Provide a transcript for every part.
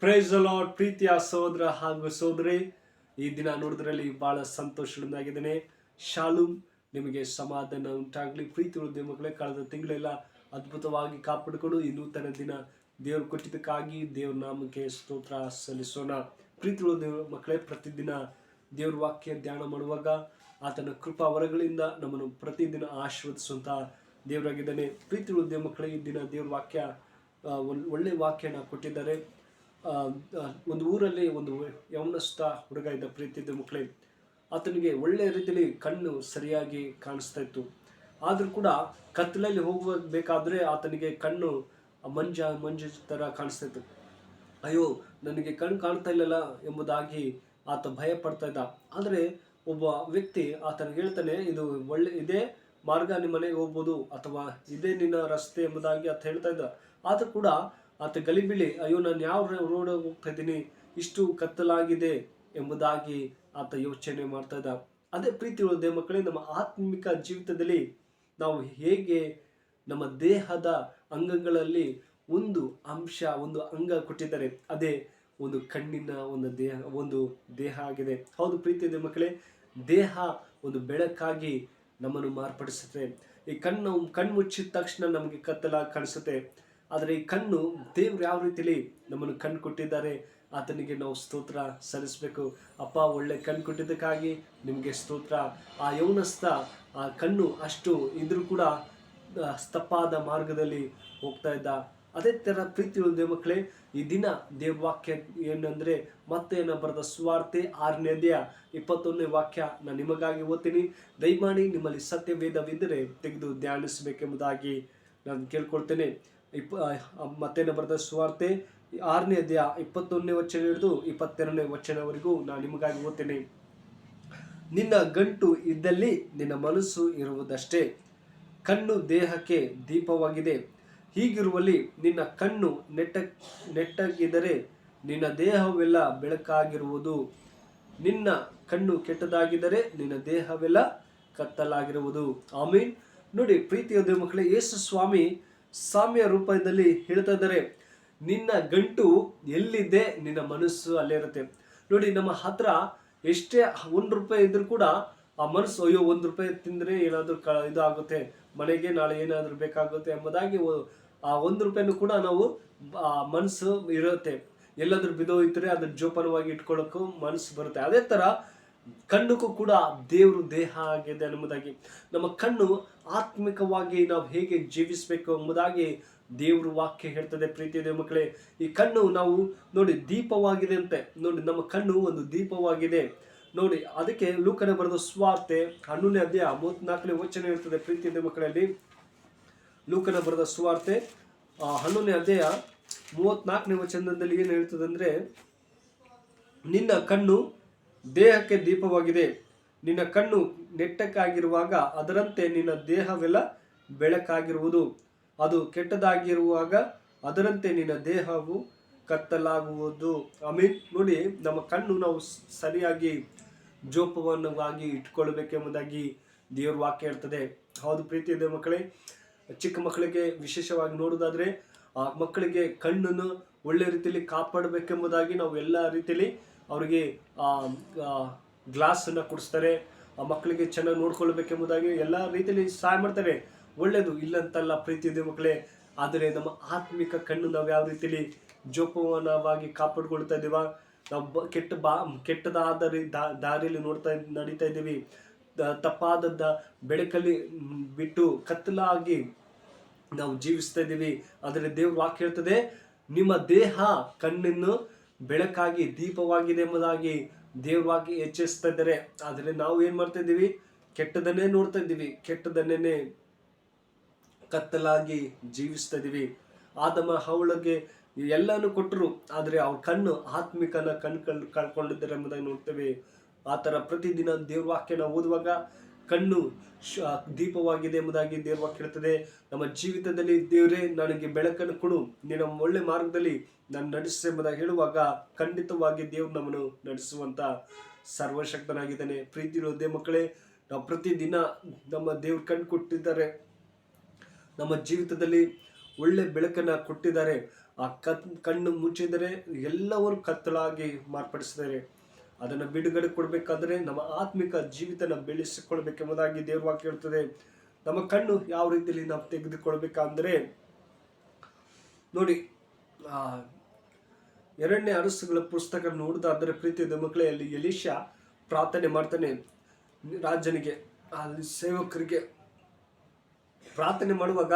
Praise the lord. ಪ್ರೀತಿಯ ಸಹೋದರ ಹಾಗೂ ಸಹೋದರಿ, ಈ ದಿನ ನೋಡಿದ್ರಲ್ಲಿ ಬಹಳ ಸಂತೋಷದಿಂದಾಗಿದ್ದೇನೆ. ಶಾಲೂಮ್, ನಿಮಗೆ ಸಮಾಧಾನ ಉಂಟಾಗಲಿ. ಪ್ರೀತಿ ಉಳಿದ ಮಕ್ಕಳೇ, ಕಳೆದ ತಿಂಗಳೆಲ್ಲ ಅದ್ಭುತವಾಗಿ ಕಾಪಾಡಿಕೊಂಡು ಈ ನೂತನ ದಿನ ದೇವರು ಕೊಟ್ಟಿದ್ದಕ್ಕಾಗಿ ದೇವ್ರ ನಾಮಕ್ಕೆ ಸ್ತೋತ್ರ ಸಲ್ಲಿಸೋಣ. ಪ್ರೀತಿ ಉಳಿದ ಮಕ್ಕಳೇ, ಪ್ರತಿದಿನ ದೇವ್ರ ವಾಕ್ಯ ಧ್ಯಾನ ಮಾಡುವಾಗ ಆತನ ಕೃಪಾ ವರಗಳಿಂದ ನಮ್ಮನ್ನು ಪ್ರತಿದಿನ ಆಶೀರ್ವದಿಸುವಂತ ದೇವರಾಗಿದ್ದಾನೆ. ಪ್ರೀತಿ ಉಳಿದ ಮಕ್ಕಳೇ, ಈ ದಿನ ದೇವ್ರ ವಾಕ್ಯ ಒಳ್ಳೆ ವಾಕ್ಯನ ಕೊಟ್ಟಿದ್ದಾರೆ. ಒಂದು ಊರಲ್ಲಿ ಒಂದು ಯೌವನಸ್ಥ ಹುಡುಗ ಇದ್ದ. ಪ್ರೀತಿಯ ಮಕ್ಕಳೇ, ಆತನಿಗೆ ಒಳ್ಳೆಯ ರೀತಿಯಲ್ಲಿ ಕಣ್ಣು ಸರಿಯಾಗಿ ಕಾಣಿಸ್ತಾ ಇತ್ತು. ಆದರೂ ಕೂಡ ಕತ್ತಲಲ್ಲಿ ಹೋಗಬೇಕಾದ್ರೆ ಆತನಿಗೆ ಕಣ್ಣು ಮಂಜು ಥರ ಕಾಣಿಸ್ತಾ ಇತ್ತು. ಅಯ್ಯೋ, ನನಗೆ ಕಣ್ಣು ಕಾಣ್ತಾ ಇಲ್ಲಲ್ಲ ಎಂಬುದಾಗಿ ಆತ ಭಯ ಪಡ್ತಾ ಇದ್ದ. ಆದರೆ ಒಬ್ಬ ವ್ಯಕ್ತಿ ಆತನಿಗೆ ಹೇಳ್ತಾನೆ, ಇದು ಇದೇ ಮಾರ್ಗ, ನಿಮ್ಮ ಮನೆಗೆ ಹೋಗ್ಬೋದು, ಅಥವಾ ಇದೇ ನಿನ್ನ ರಸ್ತೆ ಎಂಬುದಾಗಿ ಆತ ಹೇಳ್ತಾ ಇದ್ದ. ಆದರೂ ಕೂಡ ಆತ ಗಲಿಬಿಲಿ, ಅಯ್ಯೋ ನಾನು ಯಾವ ರೋಡ್ ಹೋಗ್ತಾ ಇದ್ದೀನಿ, ಇಷ್ಟು ಕತ್ತಲಾಗಿದೆ ಎಂಬುದಾಗಿ ಆತ ಯೋಚನೆ ಮಾಡ್ತಾ ಇದ್ದ. ಅದೇ ಪ್ರೀತಿ ಉಳಿದ ಮಕ್ಕಳೇ, ನಮ್ಮ ಆತ್ಮಿಕ ಜೀವಿತದಲ್ಲಿ ನಾವು ಹೇಗೆ ನಮ್ಮ ದೇಹದ ಅಂಗಗಳಲ್ಲಿ ಒಂದು ಅಂಗ ಕೊಟ್ಟಿದ್ದಾರೆ, ಅದೇ ಒಂದು ಕಣ್ಣಿನ ಒಂದು ದೇಹ ಆಗಿದೆ. ಹೌದು ಪ್ರೀತಿಯ ಮಕ್ಕಳೇ, ದೇಹ ಒಂದು ಬೆಳಕಾಗಿ ನಮ್ಮನ್ನು ಮಾರ್ಪಡಿಸುತ್ತೆ. ಈ ಕಣ್ಣು ಮುಚ್ಚಿದ ತಕ್ಷಣ ನಮಗೆ ಕತ್ತಲಾಗಿ ಕಾಣಿಸುತ್ತೆ. ಆದರೆ ಈ ಕಣ್ಣು, ದೇವ್ರು ಯಾವ ರೀತಿಯಲ್ಲಿ ನಮ್ಮನ್ನು ಕಣ್ಣು ಕೊಟ್ಟಿದ್ದಾರೆ, ಆತನಿಗೆ ನಾವು ಸ್ತೋತ್ರ ಸಲ್ಲಿಸಬೇಕು. ಅಪ್ಪ, ಒಳ್ಳೆ ಕಣ್ಣು ಕೊಟ್ಟಿದ್ದಕ್ಕಾಗಿ ನಿಮಗೆ ಸ್ತೋತ್ರ. ಆ ಯೌವನಸ್ಥ ಆ ಕಣ್ಣು ಅಷ್ಟು ಇದ್ರೂ ಕೂಡ ತಪ್ಪಾದ ಮಾರ್ಗದಲ್ಲಿ ಹೋಗ್ತಾ ಇದ್ದ. ಅದೇ ಥರ ಪ್ರೀತಿ ಉಳಿದ ಮಕ್ಕಳೇ, ಈ ದಿನ ದೇವ್ರ ವಾಕ್ಯ ಏನಂದ್ರೆ, ಮತ್ತೇನ ಬರೆದ ಸುವಾರ್ತೆ 6ನೇ ಅಧ್ಯಾಯ 21ನೇ ವಾಕ್ಯ ನಾನು ನಿಮಗಾಗಿ ಓದ್ತೀನಿ. ದಯಮಾಡಿ ನಿಮ್ಮಲ್ಲಿ ಸತ್ಯವೇದವಿದ್ದರೆ ತೆಗೆದು ಧ್ಯಾನಿಸಬೇಕೆಂಬುದಾಗಿ ನಾನು ಕೇಳ್ಕೊಳ್ತೇನೆ. ಮತ್ತೇನ ಬರೆದ ಸುವಾರ್ತೆ 6ನೇ ಅಧ್ಯಾಯ 21ನೇ ವಚನ ಹಿಡಿದು 22ನೇ ವಚನವರೆಗೂ ನಾನು ನಿಮಗಾಗಿ ಓದ್ತೇನೆ. ನಿನ್ನ ಗಂಟು ಇದ್ದಲ್ಲಿ ನಿನ್ನ ಮನಸ್ಸು ಇರುವುದಷ್ಟೇ. ಕಣ್ಣು ದೇಹಕ್ಕೆ ದೀಪವಾಗಿದೆ. ಹೀಗಿರುವಲ್ಲಿ ನಿನ್ನ ಕಣ್ಣು ನೆಟ್ಟಗಿದ್ದರೆ ನಿನ್ನ ದೇಹವೆಲ್ಲ ಬೆಳಕಾಗಿರುವುದು. ನಿನ್ನ ಕಣ್ಣು ಕೆಟ್ಟದಾಗಿದ್ದರೆ ನಿನ್ನ ದೇಹವೆಲ್ಲ ಕತ್ತಲಾಗಿರುವುದು. ಆಮೀನ್. ನೋಡಿ ಪ್ರೀತಿಯ ಮಕ್ಕಳೇ, ಯೇಸು ಸ್ವಾಮಿ ಸಾಮ್ಯ ರೂಪದಲ್ಲಿ ಹೇಳ್ತಾ ಇದ್ದಾರೆ, ನಿನ್ನ ಗಂಟು ಎಲ್ಲಿದೆ ನಿನ್ನ ಮನಸ್ಸು ಅಲ್ಲೇ ಇರುತ್ತೆ. ನೋಡಿ, ನಮ್ಮ ಹತ್ರ ಎಷ್ಟೇ 1 ರೂಪಾಯಿ ಇದ್ರೂ ಕೂಡ ಆ ಮನಸ್ಸು, ಅಯ್ಯೋ 1 ರೂಪಾಯಿ ತಿಂದ್ರೆ ಏನಾದರೂ ಇದು ಆಗುತ್ತೆ, ಮನೆಗೆ ನಾಳೆ ಏನಾದರೂ ಬೇಕಾಗುತ್ತೆ ಎಂಬುದಾಗಿ ಆ 1 ರೂಪಾಯಿನೂ ಕೂಡ ನಾವು ಮನಸ್ಸು ಇರುತ್ತೆ. ಎಲ್ಲಾದ್ರೂ ಬಿದ್ದೋಯ್ತರೆ ಅದ್ರ ಜೋಪಾನವಾಗಿ ಇಟ್ಕೊಳ್ಳೋಕ್ಕೂ ಮನಸ್ಸು ಬರುತ್ತೆ. ಅದೇ ತರ ಕಣ್ಣುಗೂ ಕೂಡ ದೇವರು ದೇಹ ಆಗಿದೆ ಎಂಬುದಾಗಿ, ನಮ್ಮ ಕಣ್ಣು ಆತ್ಮಿಕವಾಗಿ ನಾವು ಹೇಗೆ ಜೀವಿಸಬೇಕು ಎಂಬುದಾಗಿ ದೇವ್ರ ವಾಕ್ಯ ಹೇಳ್ತದೆ. ಪ್ರೀತಿಯ ಮಕ್ಕಳೇ, ಈ ಕಣ್ಣು ನಾವು ನೋಡಿ ದೀಪವಾಗಿದೆ ಅಂತೆ. ನೋಡಿ, ನಮ್ಮ ಕಣ್ಣು ಒಂದು ದೀಪವಾಗಿದೆ. ನೋಡಿ, ಅದಕ್ಕೆ ಲೂಕನ ಬರೆದ ಸುವಾರ್ತೆ 11ನೇ ಅಧ್ಯಾಯ 34ನೇ ವಚನ ಹೇಳ್ತದೆ. ಪ್ರೀತಿಯ ಮಕ್ಕಳಲ್ಲಿ ಲೂಕನ ಬರೆದ ಸುವಾರ್ತೆ 11ನೇ ಅಧ್ಯಾಯ 34ನೇ ವಚನದಲ್ಲಿ ಏನು ಹೇಳ್ತದೆ ಅಂದ್ರೆ, ನಿನ್ನ ಕಣ್ಣು ದೇಹಕ್ಕೆ ದೀಪವಾಗಿದೆ. ನಿನ್ನ ಕಣ್ಣು ನೆಟ್ಟಕ್ಕಾಗಿರುವಾಗ ಅದರಂತೆ ನಿನ್ನ ದೇಹವೆಲ್ಲ ಬೆಳಕಾಗಿರುವುದು. ಅದು ಕೆಟ್ಟದಾಗಿರುವಾಗ ಅದರಂತೆ ನಿನ್ನ ದೇಹವು ಕತ್ತಲಾಗುವುದು. ಆಮೀನ್. ನೋಡಿ, ನಮ್ಮ ಕಣ್ಣು ನಾವು ಸರಿಯಾಗಿ ಜೋಪಾನವಾಗಿ ಇಟ್ಕೊಳ್ಬೇಕೆಂಬುದಾಗಿ ದೇವ್ರ ವಾಕ್ಯ ಹೇಳ್ತದೆ. ಹೌದು ಪ್ರೀತಿಯ ಮಕ್ಕಳೇ, ಚಿಕ್ಕ ಮಕ್ಕಳಿಗೆ ವಿಶೇಷವಾಗಿ ನೋಡೋದಾದ್ರೆ, ಆ ಮಕ್ಕಳಿಗೆ ಕಣ್ಣನ್ನು ಒಳ್ಳೆ ರೀತಿಯಲ್ಲಿ ಕಾಪಾಡಬೇಕೆಂಬುದಾಗಿ ನಾವು ಎಲ್ಲ ರೀತಿಯಲ್ಲಿ ಅವರಿಗೆ ಗ್ಲಾಸನ್ನು ಕೊಡಿಸ್ತಾರೆ. ಆ ಮಕ್ಕಳಿಗೆ ಚೆನ್ನಾಗಿ ನೋಡ್ಕೊಳ್ಬೇಕೆಂಬುದಾಗಿ ಎಲ್ಲ ರೀತಿಯಲ್ಲಿ ಸಹಾಯ ಮಾಡ್ತಾರೆ. ಒಳ್ಳೆಯದು ಇಲ್ಲಂತಲ್ಲ ಪ್ರೀತಿಯ ಮಕ್ಕಳೇ. ಆದರೆ ನಮ್ಮ ಆತ್ಮಿಕ ಕಣ್ಣು ನಾವು ಯಾವ ರೀತಿಯಲ್ಲಿ ಜೋಪಾನವಾಗಿ ಕಾಪಾಡ್ಕೊಳ್ತಾ ಇದ್ದೀವ, ನಾವು ಕೆಟ್ಟದಾದ ದಾರಿಯಲ್ಲಿ ನಡೀತಾ ಇದ್ದೀವಿ, ತಪ್ಪಾದದ್ದ ಬೆಳಕಲ್ಲಿ ಬಿಟ್ಟು ಕತ್ತಲಾಗಿ ನಾವು ಜೀವಿಸ್ತಾ ಇದ್ದೀವಿ. ಆದರೆ ದೇವ್ರ ವಾಕ್ಯ ಹೇಳ್ತದೆ, ನಿಮ್ಮ ದೇಹ ಕಣ್ಣನ್ನು ಬೆಳಕಾಗಿ ದೀಪವಾಗಿದೆ ಎಂಬುದಾಗಿ ದೇವ್ರ ವಾಕ್ಯ ಎಚ್ಚರಿಸ್ತಾ ಇದ್ದಾರೆ. ಆದರೆ ನಾವು ಏನ್ ಮಾಡ್ತಾ ಇದ್ದೀವಿ, ಕೆಟ್ಟದನ್ನೇ ನೋಡ್ತಾ ಇದ್ದೀವಿ, ಕೆಟ್ಟದನ್ನೇ ಕತ್ತಲಾಗಿ ಜೀವಿಸ್ತಾ ಇದ್ದೀವಿ. ಆದಮ ಹವಳಿಗೆ ಎಲ್ಲಾನು ಕೊಟ್ಟರು, ಆದರೆ ಅವ್ರ ಕಣ್ಣು ಆತ್ಮಿಕನ ಕಳ್ಕೊಂಡಿದ್ದಾರೆ ಎಂಬುದಾಗಿ ನೋಡ್ತೇವೆ. ಆ ಥರ ಪ್ರತಿದಿನ ದೇವ್ರ ವಾಕ್ಯನ ಓದುವಾಗ ಕಣ್ಣು ದೀಪವಾಗಿದೆ ಎಂಬುದಾಗಿ ದೇವ್ರ ವಾಕ್ಯ ಹೇಳ್ತದೆ. ನಮ್ಮ ಜೀವಿತದಲ್ಲಿ ದೇವರೇ ನನಗೆ ಬೆಳಕನ್ನು ಕೊಡು, ನಿನ್ನ ಒಳ್ಳೆ ಮಾರ್ಗದಲ್ಲಿ ನಾನು ನಡೆಸು ಎಂಬುದಾಗಿ ಹೇಳುವಾಗ ಖಂಡಿತವಾಗಿ ದೇವ್ರು ನಮ್ಮನ್ನು ನಡೆಸುವಂತ ಸರ್ವಶಕ್ತನಾಗಿದ್ದಾನೆ. ಪ್ರೀತಿ ಇರೋದೇ ಮಕ್ಕಳೇ, ನಾವು ಪ್ರತಿದಿನ ನಮ್ಮ ದೇವ್ರ ಕಣ್ಣು ಕೊಟ್ಟಿದ್ದಾರೆ, ನಮ್ಮ ಜೀವಿತದಲ್ಲಿ ಒಳ್ಳೆ ಬೆಳಕನ್ನು ಕೊಟ್ಟಿದ್ದಾರೆ. ಆ ಕಣ್ಣು ಮುಚ್ಚಿದರೆ ಎಲ್ಲವರು ಕತ್ತಲಾಗಿ ಮಾರ್ಪಡಿಸಿದ್ದಾರೆ. ಅದನ್ನು ಬಿಡುಗಡೆ ಕೊಡಬೇಕಾದ್ರೆ ನಮ್ಮ ಆತ್ಮಿಕ ಜೀವಿತನ ಬೆಳೆಸಿಕೊಳ್ಬೇಕೆಂಬುದಾಗಿ ದೇವ್ರ ವಾಕ್ಯ ಹೇಳ್ತದೆ. ನಮ್ಮ ಕಣ್ಣು ಯಾವ ರೀತಿಯಲ್ಲಿ ನಾವು ತೆಗೆದುಕೊಳ್ಬೇಕಂದ್ರೆ ನೋಡಿ, 2ನೇ ಅರಸುಗಳ ಪುಸ್ತಕ ನೋಡಿದಾದರೆ ಪ್ರೀತಿಯ ಮಕ್ಕಳೇ, ಅಲ್ಲಿ ಎಲೀಷಾ ಪ್ರಾರ್ಥನೆ ಮಾಡ್ತಾನೆ. ರಾಜನಿಗೆ, ಅಲ್ಲಿ ಸೇವಕರಿಗೆ ಪ್ರಾರ್ಥನೆ ಮಾಡುವಾಗ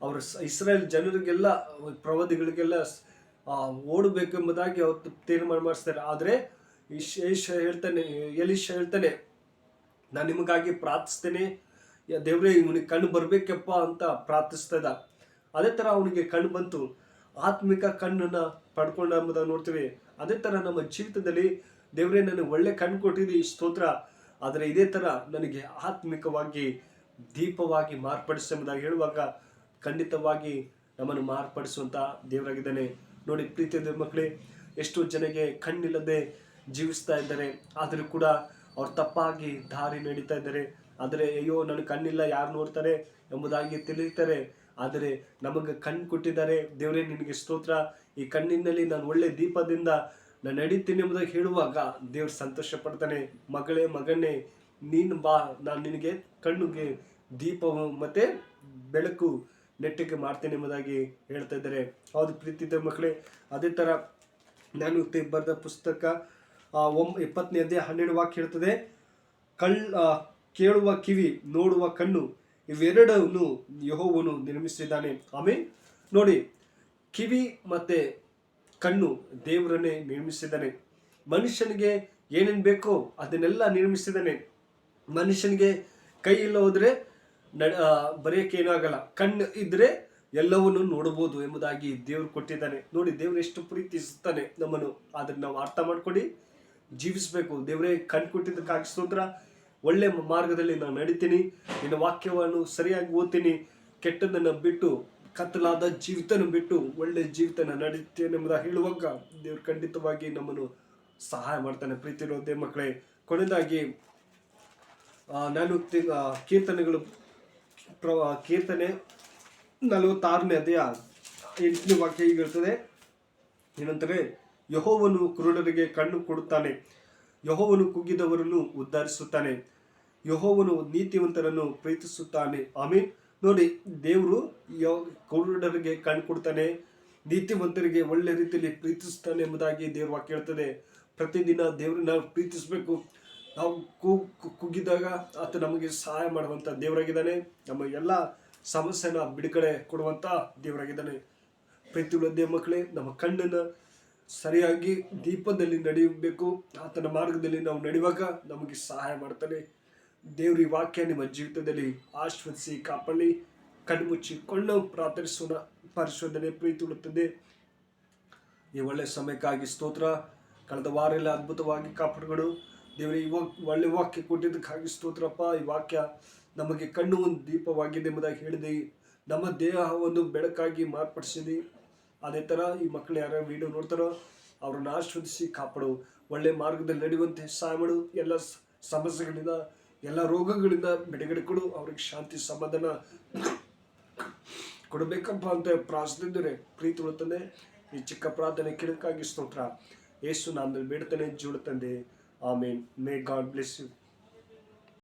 ಅವ್ರ ಇಸ್ರಾಯೇಲ್ ಜನರಿಗೆಲ್ಲ, ಪ್ರವಾದಿಗಳಿಗೆಲ್ಲ ಓಡಬೇಕೆಂಬುದಾಗಿ ಅವ್ರು ತೀರ್ಮಾನ ಮಾಡಿಸ್ತಾರೆ. ಆದರೆ ಎಲೀಷಾ ಹೇಳ್ತಾನೆ, ನಾನು ನಿಮಗಾಗಿ ಪ್ರಾರ್ಥಿಸ್ತೇನೆ, ದೇವ್ರೇ ಇವನಿಗೆ ಕಣ್ಣು ಬರ್ಬೇಕಪ್ಪ ಅಂತ ಪ್ರಾರ್ಥಿಸ್ತಾ ಇದ್ದ. ಅದೇ ಥರ ಅವನಿಗೆ ಕಣ್ಣು ಬಂತು, ಆತ್ಮಿಕ ಕಣ್ಣನ್ನು ಪಡ್ಕೊಂಡ ಎಂಬುದನ್ನು ನೋಡ್ತೀವಿ. ಅದೇ ಥರ ನಮ್ಮ ಜೀವಿತದಲ್ಲಿ ದೇವರೇ ನನಗೆ ಒಳ್ಳೆ ಕಣ್ಣು ಕೊಟ್ಟಿದ್ದೀ, ಸ್ತೋತ್ರ, ಆದರೆ ಇದೇ ಥರ ನನಗೆ ಆತ್ಮಿಕವಾಗಿ ದೀಪವಾಗಿ ಮಾರ್ಪಡಿಸೆಂಬುದಾಗಿ ಹೇಳುವಾಗ ಖಂಡಿತವಾಗಿ ನಮ್ಮನ್ನು ಮಾರ್ಪಡಿಸುವಂಥ ದೇವರಾಗಿದ್ದಾನೆ. ನೋಡಿ ಪ್ರೀತಿಯ ಮಕ್ಕಳೇ, ಎಷ್ಟೋ ಜನಗೆ ಕಣ್ಣಿಲ್ಲದೆ ಜೀವಿಸ್ತಾ ಇದ್ದಾರೆ, ಆದರೂ ಕೂಡ ಅವ್ರು ತಪ್ಪಾಗಿ ದಾರಿ ನಡೀತಾ ಇದ್ದಾರೆ. ಆದರೆ ಅಯ್ಯೋ ನನಗೆ ಕಣ್ಣಿಲ್ಲ, ಯಾರು ನೋಡ್ತಾರೆ ಎಂಬುದಾಗಿ ತಿಳಿತಾರೆ. ಆದರೆ ನಮಗೆ ಕಣ್ಣು ಕೊಟ್ಟಿದ್ದಾರೆ ದೇವರೇ, ನಿನಗೆ ಸ್ತೋತ್ರ, ಈ ಕಣ್ಣಿನಲ್ಲಿ ನಾನು ಒಳ್ಳೆ ದೀಪದಿಂದ ನಾನು ನಡೀತೀನಿ ಎಂಬುದಾಗಿ ಹೇಳುವಾಗ ದೇವ್ರು ಸಂತೋಷ ಪಡ್ತಾನೆ. ಮಗಳೇ, ಮಗನೇ, ನೀನು ಬಾ, ನಾನು ನಿನಗೆ ಕಣ್ಣಿಗೆ ದೀಪವು ಮತ್ತೆ ಬೆಳಕು ನೆಟ್ಟಿಗೆ ಮಾಡ್ತೇನೆ ಎಂಬುದಾಗಿ ಹೇಳ್ತಾ ಇದ್ದಾರೆ. ಹೌದು ಪ್ರೀತಿಯ ಮಕ್ಕಳೇ, ಅದೇ ಥರ ನಾನು ಬರೆದ ಪುಸ್ತಕ 20ನೇ ಅಧ್ಯಾಯ 12 ವಾಕ್ಯ ಹೇಳ್ತದೆ, ಕೇಳುವ ಕಿವಿ, ನೋಡುವ ಕಣ್ಣು, ಇವೆರಡನ್ನು ಯೆಹೋವನು ನಿರ್ಮಿಸಿದ್ದಾನೆ. ಆಮೇಲೆ ನೋಡಿ, ಕಿವಿ ಮತ್ತೆ ಕಣ್ಣು ದೇವರನ್ನೇ ನಿರ್ಮಿಸಿದ್ದಾನೆ. ಮನುಷ್ಯನಿಗೆ ಏನೇನು ಬೇಕೋ ಅದನ್ನೆಲ್ಲ ನಿರ್ಮಿಸಿದ್ದಾನೆ. ಮನುಷ್ಯನಿಗೆ ಕೈ ಇಲ್ಲ ಹೋದ್ರೆ ಬರೆಯಕ್ಕೆ ಏನಾಗಲ್ಲ, ಕಣ್ಣು ಇದ್ರೆ ಎಲ್ಲವನ್ನು ನೋಡಬಹುದು ಎಂಬುದಾಗಿ ದೇವ್ರು ಕೊಟ್ಟಿದ್ದಾನೆ. ನೋಡಿ, ದೇವ್ರು ಎಷ್ಟು ಪ್ರೀತಿಸುತ್ತಾನೆ ನಮ್ಮನ್ನು. ಆದ್ರೆ ನಾವು ಅರ್ಥ ಮಾಡ್ಕೊಂಡು ಜೀವಿಸಬೇಕು. ದೇವರೇ ಕಣ್ಣು ಕೊಟ್ಟಿದ್ದಕ್ಕಾಗಿ ಸ್ತೋತ್ರ, ಒಳ್ಳೆ ಮಾರ್ಗದಲ್ಲಿ ನಾನು ನಡಿತೀನಿ, ನಿನ್ನ ವಾಕ್ಯವನ್ನು ಸರಿಯಾಗಿ ಓದ್ತೀನಿ, ಕೆಟ್ಟದನ್ನು ಬಿಟ್ಟು ಕತ್ತಲಾದ ಜೀವಿತನ ಬಿಟ್ಟು ಒಳ್ಳೆ ಜೀವಿತನ ನಡೀತೇನೆ ಎಂಬುದಾಗಿ ಹೇಳುವಾಗ ದೇವ್ರು ಖಂಡಿತವಾಗಿ ನಮ್ಮನ್ನು ಸಹಾಯ ಮಾಡ್ತಾನೆ. ಪ್ರೀತಿರೋ ದೇವ ಮಕ್ಕಳೇ, ಕೊನೆಯದಾಗಿ ನಾನು ಕೀರ್ತನೆ 46ನೇ ಅಧ್ಯಾಯ 8ನೇ ವಾಕ್ಯ ಹೀಗೆ ಹೇಳ್ತದೆ, ಏನಂತಾರೆ, ಯೆಹೋವನು ಕುರುಡರಿಗೆ ಕಣ್ಣು ಕೊಡುತ್ತಾನೆ, ಯೆಹೋವನು ಕುಗ್ಗಿದವರನ್ನು ಉದ್ಧರಿಸುತ್ತಾನೆ, ಯೆಹೋವನು ನೀತಿವಂತರನ್ನು ಪ್ರೀತಿಸುತ್ತಾನೆ. ಆಮೀನ್. ನೋಡಿ, ದೇವರು ಕುರುಡರಿಗೆ ಕಣ್ಣು ಕೊಡ್ತಾನೆ, ನೀತಿವಂತರಿಗೆ ಒಳ್ಳೆ ರೀತಿಯಲ್ಲಿ ಪ್ರೀತಿಸ್ತಾನೆ ಎಂಬುದಾಗಿ ದೇವ್ರ ವಾಕ್ಯ ಹೇಳ್ತದೆ. ಪ್ರತಿದಿನ ದೇವ್ರನ್ನ ನಾವು ಪ್ರೀತಿಸಬೇಕು. ನಾವು ಕುಗ್ಗಿದಾಗ ಆತ ನಮಗೆ ಸಹಾಯ ಮಾಡುವಂಥ ದೇವರಾಗಿದ್ದಾನೆ. ನಮ್ಮ ಎಲ್ಲ ಸಮಸ್ಯೆನ ಬಿಡುಗಡೆ ಕೊಡುವಂಥ ದೇವರಾಗಿದ್ದಾನೆ. ಪ್ರೀತಿಯುಳ್ಳ ದೇವ ಮಕ್ಕಳೇ, ನಮ್ಮ ಕಣ್ಣನ್ನು ಸರಿಯಾಗಿ ದೀಪದಲ್ಲಿ ನಡೆಯಬೇಕು. ಆತನ ಮಾರ್ಗದಲ್ಲಿ ನಾವು ನಡೆಯುವಾಗ ನಮಗೆ ಸಹಾಯ ಮಾಡ್ತಾನೆ. ದೇವ್ರ ಈ ವಾಕ್ಯ ನಿಮ್ಮ ಜೀವಿತದಲ್ಲಿ ಆಶೀರ್ವದಿಸಿ ಕಾಪಾಡಿ. ಕಣ್ಣು ಮುಚ್ಚಿಕೊಂಡು ಪ್ರಾರ್ಥಿಸೋಣ. ಪರಿಶೋಧನೆ ಪ್ರೀತಿಯುಳ್ಳುತ್ತದೆ. ಈ ಒಳ್ಳೆ ಸಮಯಕ್ಕಾಗಿ ಸ್ತೋತ್ರ. ಕಳೆದ ವಾರ ಎಲ್ಲ ಅದ್ಭುತವಾಗಿ ಕಾಪಾಡಿಗಳು ದೇವರೇ. ಒಳ್ಳೆ ವಾಕ್ಯ ಕೊಟ್ಟಿದ್ದಕ್ಕಾಗಿ ಸ್ತೋತ್ರಪ್ಪ. ಈ ವಾಕ್ಯ ನಮಗೆ ಕಣ್ಣು ಒಂದು ದೀಪವಾಗಿದೆ ಎಂಬುದಾಗಿ ಹೇಳಿದೆ. ನಮ್ಮ ದೇಹ ಒಂದು ಬೆಳಕಾಗಿ ಮಾರ್ಪಡಿಸಿದೆ. ಅದೇ ಥರ ಈ ಮಕ್ಕಳು ಯಾರು ವಿಡಿಯೋ ನೋಡ್ತಾರೋ ಅವ್ರನ್ನ ಆಶೀರ್ವದಿಸಿ ಕಾಪಾಡು. ಒಳ್ಳೆ ಮಾರ್ಗದಲ್ಲಿ ನಡೆಯುವಂತೆ ಸಹಾಯ ಮಾಡು. ಎಲ್ಲ ಸಮಸ್ಯೆಗಳಿಂದ, ಎಲ್ಲ ರೋಗಗಳಿಂದ ಬಿಡುಗಡೆ ಕೊಡು. ಅವ್ರಿಗೆ ಶಾಂತಿ ಸಮಾಧಾನ ಕೊಡಬೇಕಪ್ಪ ಅಂತ ಪ್ರಾರ್ಥಿಸಿದರೆ ಪ್ರೀತಿ ಉಳುತ್ತದೆ. ಈ ಚಿಕ್ಕ ಪ್ರಾರ್ಥನೆ ಕೇಳಕ್ಕಾಗಿ ಸ್ತೋತ್ರ. ಯೇಸು ನಾಮದಲ್ಲಿ ಬೇಡ್ತಾನೆ, ಜೀವ ತಂದೆ. Amen. May God bless you.